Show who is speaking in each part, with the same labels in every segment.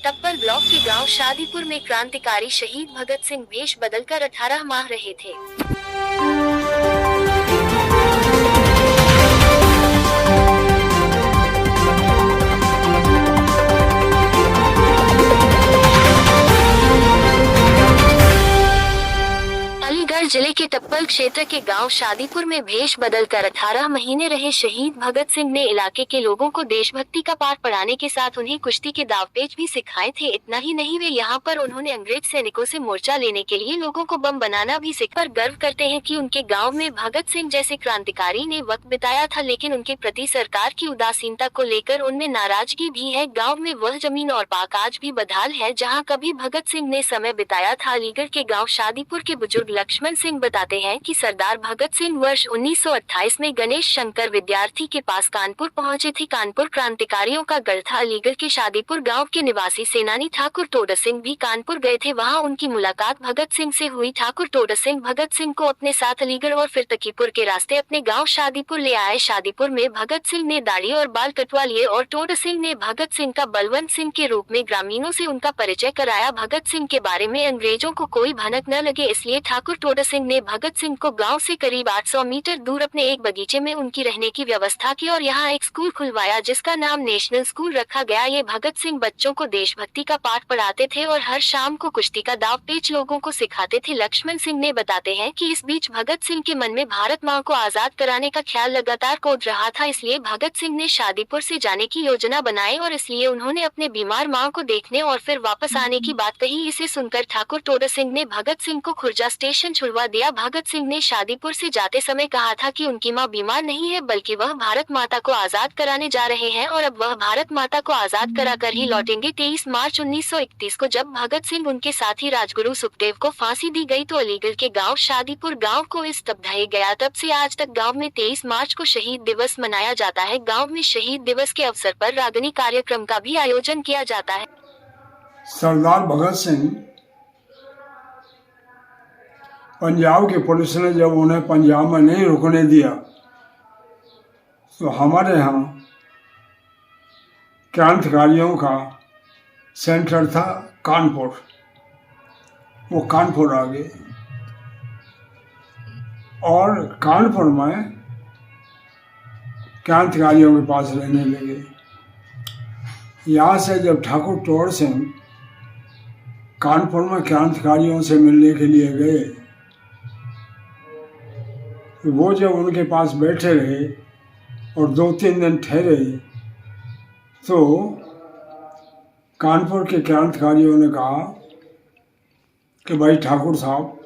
Speaker 1: टप्पल block के गांव शादीपुर में क्रांतिकारी शहीद भगत सिंह वेश बदलकर 18 माह रहे थे। अलीगढ़ जिले के टप्पल क्षेत्र के गांव शादीपुर में भेष बदलकर 18 महीने रहे शहीद भगत सिंह ने इलाके के लोगों को देशभक्ति का पाठ पढ़ाने के साथ उन्हें कुश्ती के दावपेच भी सिखाए थे। इतना ही नहीं, वे यहाँ पर उन्होंने अंग्रेज सैनिकों से मोर्चा लेने के लिए लोगों को बम बनाना भी सिखाया। गर्व करते हैं कि उनके गाँव में भगत सिंह जैसे क्रांतिकारी ने वक्त बिताया था, लेकिन उनके प्रति सरकार की उदासीनता को लेकर उनमें नाराजगी भी है। गाँव में वह जमीन और पाक आज भी बदहाल है जहाँ कभी भगत सिंह ने समय बिताया था। अलीगढ़ के गाँव शादीपुर के बुजुर्ग लक्ष्मण सिंह बताते हैं कि सरदार भगत सिंह वर्ष 1928 में गणेश शंकर विद्यार्थी के पास कानपुर पहुंचे थे। कानपुर क्रांतिकारियों का गढ़ था। अलीगढ़ के शादीपुर गांव के निवासी सेनानी ठाकुर टोडर सिंह भी कानपुर गए थे। वहां उनकी मुलाकात भगत सिंह से हुई। ठाकुर टोडर सिंह भगत सिंह को अपने साथ अलीगढ़ और फिर तकीपुर के रास्ते अपने गाँव शादीपुर ले आए। शादीपुर में भगत सिंह ने दाढ़ी और बाल कटवा लिए और टोडर सिंह ने भगत सिंह का बलवंत सिंह के रूप में ग्रामीणों से उनका परिचय कराया। भगत सिंह के बारे में अंग्रेजों को कोई भनक न लगे, इसलिए ठाकुर टोडर सिंह ने भगत सिंह को गांव से करीब 800 मीटर दूर अपने एक बगीचे में उनकी रहने की व्यवस्था की और यहां एक स्कूल खुलवाया जिसका नाम नेशनल स्कूल रखा गया। ये भगत सिंह बच्चों को देशभक्ति का पाठ पढ़ाते थे और हर शाम को कुश्ती का दावपेच लोगों को सिखाते थे। लक्ष्मण सिंह ने बताते हैं कि इस बीच भगत सिंह के मन में भारत माँ को आजाद कराने का ख्याल लगातार कूद रहा था, इसलिए भगत सिंह ने शादीपुर से जाने की योजना बनाई और इसलिए उन्होंने अपने बीमार माँ को देखने और फिर वापस आने की बात कही। इसे सुनकर ठाकुर टोडर सिंह ने भगत सिंह को खुर्जा स्टेशन छुड़वा दिया। भगत सिंह ने शादीपुर से जाते समय कहा था कि उनकी मां बीमार नहीं है बल्कि वह भारत माता को आजाद कराने जा रहे हैं और अब वह भारत माता को आजाद कराकर ही लौटेंगे। 23 मार्च 1931 को जब भगत सिंह उनके साथी राजगुरु सुखदेव को फांसी दी गई तो अलीगढ़ के गांव शादीपुर गांव को स्तब्ध गया। तब से आज तक गांव में 23 मार्च को शहीद दिवस मनाया जाता है। गांव में शहीद दिवस के अवसर पर रागनी कार्यक्रम का भी आयोजन किया जाता है।
Speaker 2: सरदार भगत सिंह पंजाब की पुलिस ने जब उन्हें पंजाब में नहीं रुकने दिया तो हमारे यहाँ क्रांतिकारियों का सेंटर था कानपुर। वो कानपुर आ गए और कानपुर में क्रांतिकारियों के पास रहने लगे। यहाँ से जब ठाकुर टोडर सिंह कानपुर में क्रांतिकारियों से मिलने के लिए गए, वो जब उनके पास बैठे रहे और 2-3 दिन ठहरे तो कानपुर के क्रांतिकारियों ने कहा कि भाई ठाकुर साहब,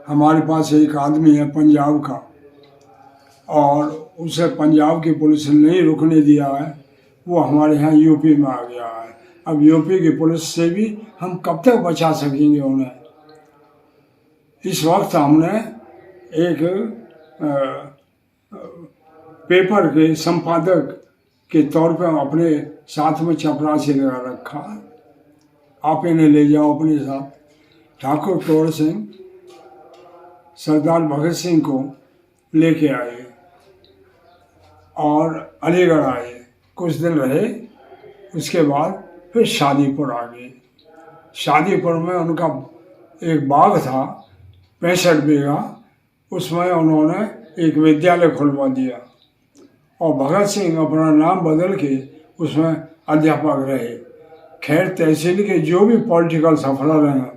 Speaker 2: हमारे पास एक आदमी है पंजाब का और उसे पंजाब की पुलिस ने नहीं रुकने दिया है, वो हमारे यहाँ यूपी में आ गया है। अब यूपी की पुलिस से भी हम कब तक बचा सकेंगे उन्हें। इस वक्त हमने एक पेपर के संपादक के तौर पर अपने साथ में चपरासी लगा रखा, आप इन्हें ले जाओ अपने साथ। ठाकुर टोडर सिंह सरदार भगत सिंह को लेके आए और अलीगढ़ आए, कुछ दिन रहे, उसके बाद फिर शादीपुर आ गए। शादीपुर में उनका एक बाग था 65 बीघा, उसमें उन्होंने एक विद्यालय खुलवा दिया और भगत सिंह अपना नाम बदल के उसमें अध्यापक रहे। खैर, तहसील के जो भी पॉलिटिकल सफलर हैं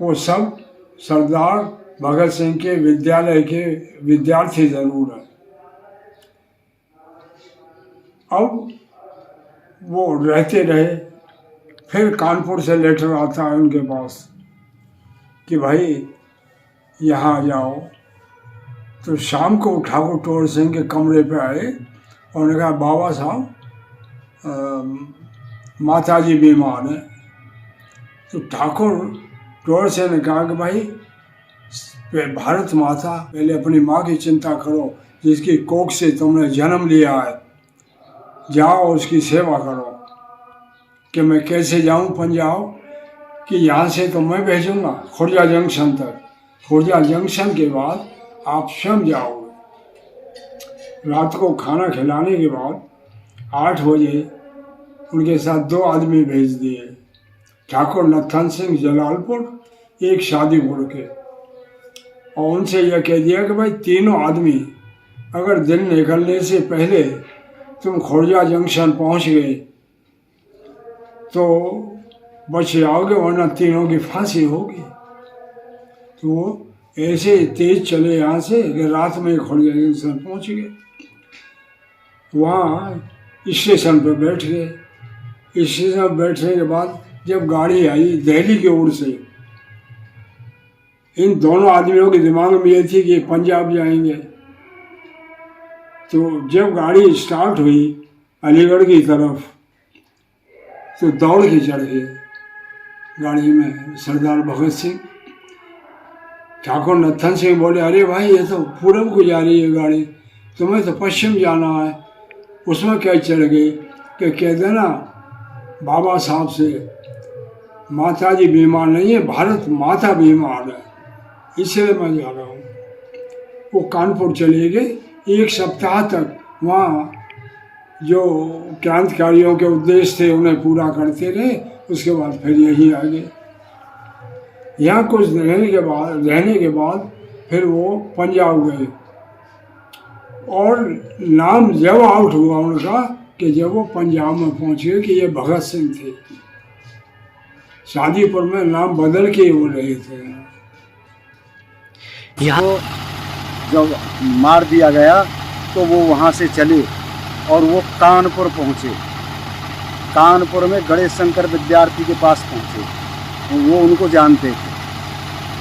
Speaker 2: वो सब सरदार भगत सिंह के विद्यालय के विद्यार्थी जरूर हैं। अब वो रहते रहे। फिर कानपुर से लेटर आता है उनके पास कि भाई यहाँ आ जाओ। तो शाम को ठाकुर टोडर सिंह के कमरे पे आए और उन्होंने कहा, बाबा साहब, माता जी बीमार हैं। तो ठाकुर टोडर सिंह ने कहा कि भाई, भारत माता, पहले अपनी माँ की चिंता करो जिसकी कोख से तुमने जन्म लिया है, जाओ उसकी सेवा करो। कि मैं कैसे जाऊं पंजाब? कि यहाँ से तो मैं भेजूंगा खुर्जा जंक्शन तक, खुर्जा जंक्शन के बाद आप स्वयं जाओगे। रात को खाना खिलाने के बाद 8 बजे उनके साथ 2 आदमी भेज दिए, ठाकुर नत्थन सिंह जलालपुर, एक शादीपुर के, और उनसे यह कह दिया कि भाई तीनों आदमी अगर दिन निकलने से पहले तुम खोरजा जंक्शन पहुंच गए तो बच जाओगे, वरना तीनों की फांसी होगी। तो ऐसे तेज चले यहाँ से कि रात में खोरजा जंक्शन पहुंच गए। वहाँ स्टेशन पर बैठ गए। स्टेशन पर बैठने के बाद जब गाड़ी आई दिल्ली की ओर से, इन दोनों आदमियों के दिमाग में ये थी कि पंजाब जाएंगे। तो जब गाड़ी स्टार्ट हुई अलीगढ़ की तरफ, तो दौड़ के चढ़ गए गाड़ी में सरदार भगत सिंह। ठाकुर नत्थन सिंह बोले, अरे भाई ये तो पूरब को जा रही है गाड़ी, तुम्हें तो पश्चिम जाना है। उसमें क्या चढ़ गए कि कह देना बाबा साहब से माता जी बीमार नहीं है, भारत माता बीमार है, इसलिए मैं जा रहा हूँ। वो कानपुर चले गए। 1 सप्ताह तक वहाँ जो क्रांतिकारियों के उद्देश्य थे उन्हें पूरा करते रहे। उसके बाद फिर यहीं आ गए। यहाँ कुछ रहने के बाद फिर वो पंजाब गए, और नाम जब आउट हुआ उनका कि जब वो पंजाब में पहुँचे कि ये भगत सिंह थे। शादीपुर में नाम बदल के हो रहे थे।
Speaker 3: यहाँ जब मार दिया गया तो वो वहाँ से चले और वो कानपुर पहुँचे। कानपुर में गणेश शंकर विद्यार्थी के पास पहुँचे। वो उनको जानते थे।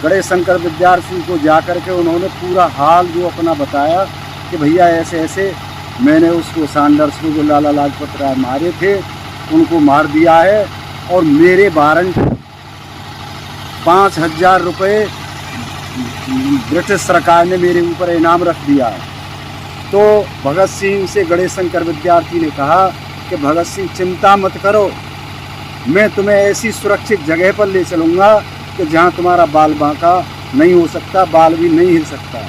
Speaker 3: गणेश शंकर विद्यार्थी को जा कर के उन्होंने पूरा हाल जो अपना बताया कि भैया ऐसे ऐसे मैंने उसको सैंडर्स को जो लाला लाजपत राय मारे थे उनको मार दिया है, और मेरे वारंट 5000 रुपये ब्रिटिश सरकार ने मेरे ऊपर इनाम रख दिया है। तो भगत सिंह से गणेश शंकर विद्यार्थी ने कहा कि भगत सिंह चिंता मत करो, मैं तुम्हें ऐसी सुरक्षित जगह पर ले चलूँगा कि जहाँ तुम्हारा बाल बांका नहीं हो सकता, बाल भी नहीं हिल सकता।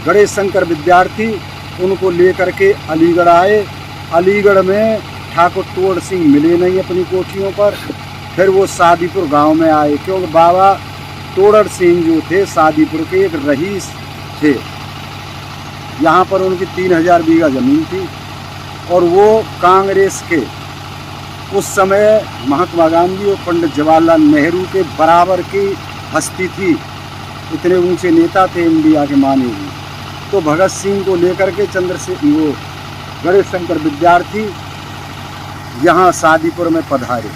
Speaker 3: गणेश शंकर विद्यार्थी उनको लेकर के अलीगढ़ आए। अलीगढ़ में ठाकुर तोड़ सिंह मिले नहीं अपनी कोठियों पर। फिर वो शादीपुर गांव में आए, क्योंकि बाबा तोड़र सिंह जो थे शादीपुर के एक रईस थे। यहाँ पर उनकी 3000 बीघा ज़मीन थी, और वो कांग्रेस के उस समय महात्मा गांधी और पंडित जवाहरलाल नेहरू के बराबर की हस्ती थी। इतने ऊंचे नेता थे इंडिया के माने हुए। तो भगत सिंह को लेकर के वो गणेश शंकर विद्यार्थी यहाँ शादीपुर में पधारे।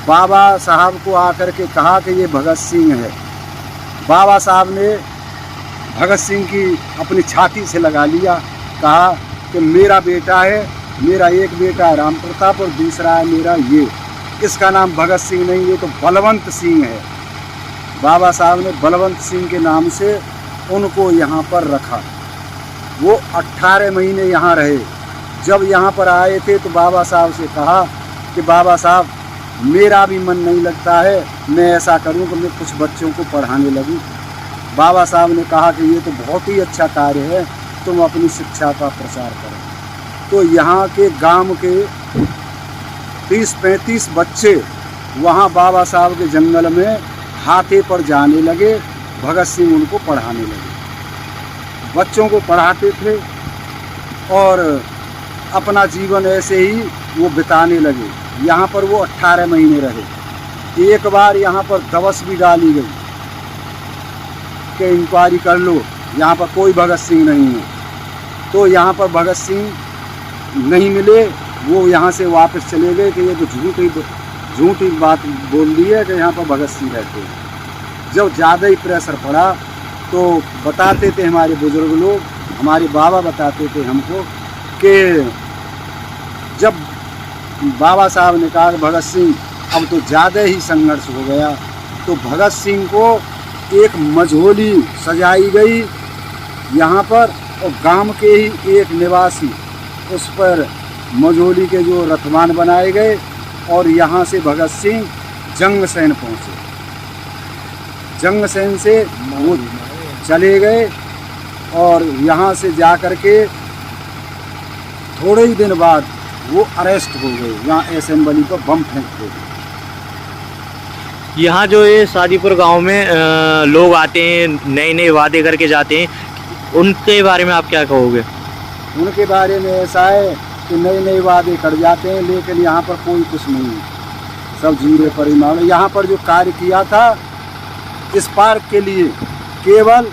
Speaker 3: बाबा साहब को आकर के कहा कि ये भगत सिंह है। बाबा साहब ने भगत सिंह की अपनी छाती से लगा लिया, कहा कि मेरा बेटा है, मेरा एक बेटा है राम प्रताप और दूसरा है मेरा ये, इसका नाम भगत सिंह नहीं, ये तो बलवंत सिंह है। बाबा साहब ने बलवंत सिंह के नाम से उनको यहाँ पर रखा। वो 18 महीने यहाँ रहे। जब यहाँ पर आए थे तो बाबा साहब से कहा कि बाबा साहब मेरा भी मन नहीं लगता है, मैं ऐसा करूँ कि मैं कुछ बच्चों को पढ़ाने लगूँ। बाबा साहब ने कहा कि ये तो बहुत ही अच्छा कार्य है, तुम अपनी शिक्षा का प्रसार करो। तो यहाँ के गांव के 30-35 बच्चे वहाँ बाबा साहब के जंगल में हाथे पर जाने लगे। भगत सिंह उनको पढ़ाने लगे, बच्चों को पढ़ाते थे और अपना जीवन ऐसे ही वो बिताने लगे। यहाँ पर वो 18 महीने रहे। एक बार यहाँ पर दवस भी डाली गई कि इंक्वायरी कर लो, यहाँ पर कोई भगत सिंह नहीं है। तो यहाँ पर भगत सिंह नहीं मिले, वो यहाँ से वापस चले गए कि ये तो झूठी बात बोल दी है कि यहाँ पर भगत सिंह रहते हैं। जब ज़्यादा ही प्रेशर पड़ा तो बताते थे हमारे बुजुर्ग लोग, हमारे बाबा बताते थे हमको कि जब बाबा साहब ने कहा कि भगत सिंह अब तो ज़्यादा ही संघर्ष हो गया, तो भगत सिंह को एक मझोली सजाई गई यहाँ पर, और गांव के ही एक निवासी उस पर मझोली के जो रथवान बनाए गए, और यहाँ से भगत सिंह जंगसेन पहुँचे। जंगसेन से वो चले गए, और यहाँ से जा कर के थोड़े ही दिन बाद वो अरेस्ट हो गए, यहाँ असेंबली पर बम फेंकते थे।
Speaker 4: यहाँ जो ये शादीपुर गांव में लोग आते हैं, नए नए वादे करके जाते हैं, उनके बारे में आप क्या कहोगे?
Speaker 3: उनके बारे में ऐसा है कि नए नए वादे कर जाते हैं, लेकिन यहाँ पर कोई कुछ नहीं है, सब जीरे पर ही मामले। यहाँ पर जो कार्य किया था इस पार्क के लिए केवल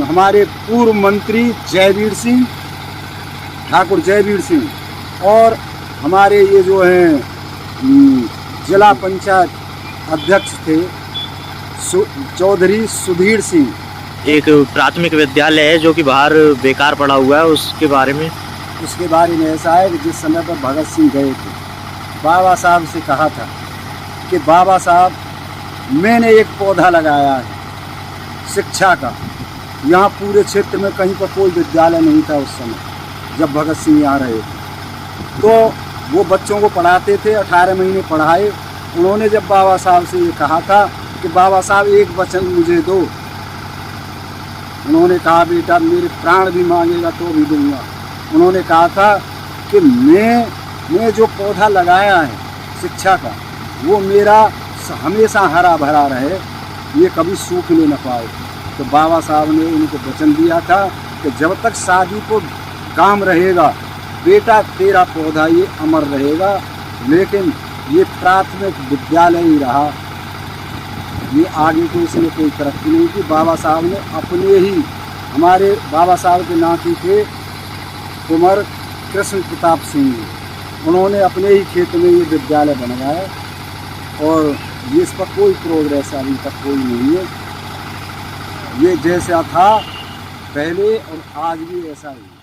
Speaker 3: हमारे पूर्व मंत्री जयवीर सिंह, ठाकुर जयवीर सिंह, और हमारे ये जो हैं जिला पंचायत अध्यक्ष थे चौधरी सुधीर सिंह।
Speaker 4: एक प्राथमिक विद्यालय है जो कि बाहर बेकार पड़ा हुआ है, उसके बारे में
Speaker 3: ऐसा है कि जिस समय पर भगत सिंह गए थे, बाबा साहब से कहा था कि बाबा साहब मैंने एक पौधा लगाया है शिक्षा का। यहाँ पूरे क्षेत्र में कहीं पर कोई विद्यालय नहीं था उस समय जब भगत सिंह यहाँ रहे थे, तो वो बच्चों को पढ़ाते थे, 18 महीने पढ़ाए। उन्होंने जब बाबा साहब से ये कहा था कि बाबा साहब एक वचन मुझे दो, उन्होंने कहा बेटा मेरे प्राण भी मांगेगा तो भी दूंगा। उन्होंने कहा था कि मैं जो पौधा लगाया है शिक्षा का वो मेरा हमेशा हरा भरा रहे, ये कभी सूखने न पाए। तो बाबा साहब ने उनको वचन दिया था कि जब तक शादीपुर काम रहेगा बेटा तेरा पौधा ये अमर रहेगा। लेकिन ये प्राथमिक विद्यालय ही रहा, ये आगे को इसमें कोई तरक्की नहीं की। बाबा साहब ने अपने ही, हमारे बाबा साहब के नाती थे कुंवर कृष्ण प्रताप सिंह, उन्होंने अपने ही क्षेत्र में ये विद्यालय बनवाया और ये इस पर कोई प्रोग्रेस अभी तक कोई नहीं है। ये जैसा था पहले और आज भी ऐसा ही।